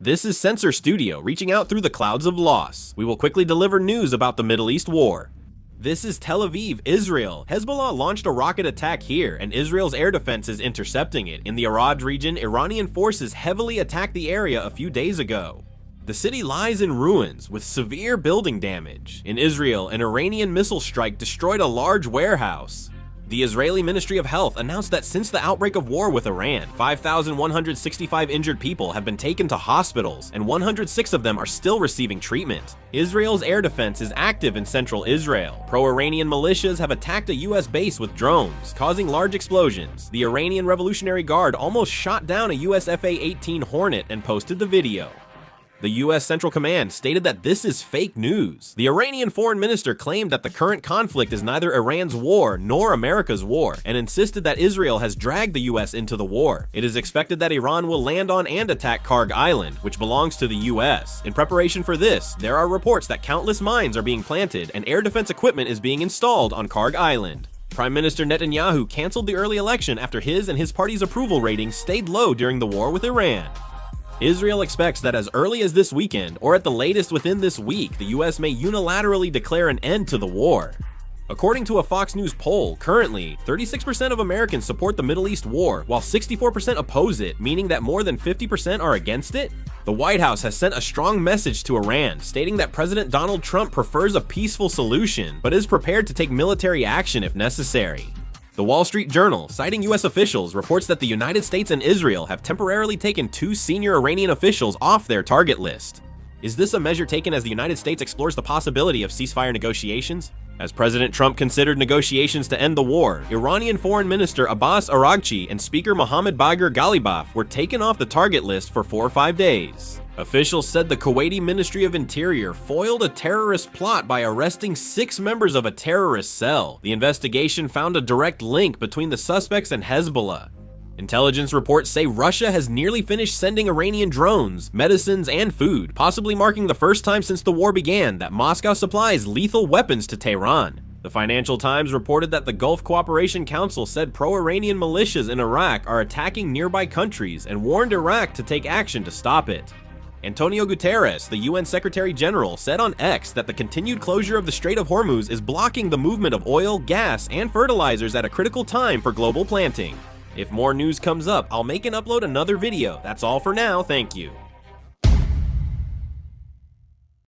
This is Sensor Studio reaching out through the clouds of loss. We will quickly deliver news about the Middle East war. This is Tel Aviv, Israel. Hezbollah launched a rocket attack here, and Israel's air defense is intercepting it. In the Arad region, Iranian forces heavily attacked the area a few days ago. The city lies in ruins, with severe building damage. In Israel, an Iranian missile strike destroyed a large warehouse. The Israeli Ministry of Health announced that since the outbreak of war with Iran, 5,165 injured people have been taken to hospitals, and 106 of them are still receiving treatment. Israel's air defense is active in central Israel. Pro-Iranian militias have attacked a US base with drones, causing large explosions. The Iranian Revolutionary Guard almost shot down a US FA-18 Hornet and posted the video. The US Central Command stated that this is fake news. The Iranian foreign minister claimed that the current conflict is neither Iran's war nor America's war, and insisted that Israel has dragged the US into the war. It is expected that Iran will land on and attack Karg Island, which belongs to the US. In preparation for this, there are reports that countless mines are being planted and air defense equipment is being installed on Karg Island. Prime Minister Netanyahu canceled the early election after his and his party's approval ratings stayed low during the war with Iran. Israel expects that as early as this weekend, or at the latest within this week, the US may unilaterally declare an end to the war. According to a Fox News poll, currently, 36% of Americans support the Middle East war, while 64% oppose it, meaning that more than 50% are against it. The White House has sent a strong message to Iran, stating that President Donald Trump prefers a peaceful solution, but is prepared to take military action if necessary. The Wall Street Journal, citing US officials, reports that the United States and Israel have temporarily taken 2 senior Iranian officials off their target list. Is this a measure taken as the United States explores the possibility of ceasefire negotiations? As President Trump considered negotiations to end the war, Iranian Foreign Minister Abbas Araghchi and Speaker Mohammad Bagher Ghalibaf were taken off the target list for 4 or 5 days. Officials said the Kuwaiti Ministry of Interior foiled a terrorist plot by arresting 6 members of a terrorist cell. The investigation found a direct link between the suspects and Hezbollah. Intelligence reports say Russia has nearly finished sending Iranian drones, medicines, and food, possibly marking the first time since the war began that Moscow supplies lethal weapons to Tehran. The Financial Times reported that the Gulf Cooperation Council said pro-Iranian militias in Iraq are attacking nearby countries and warned Iraq to take action to stop it. Antonio Guterres, the UN Secretary General, said on X that the continued closure of the Strait of Hormuz is blocking the movement of oil, gas, and fertilizers at a critical time for global planting. If more news comes up, I'll make and upload another video. That's all for now, thank you.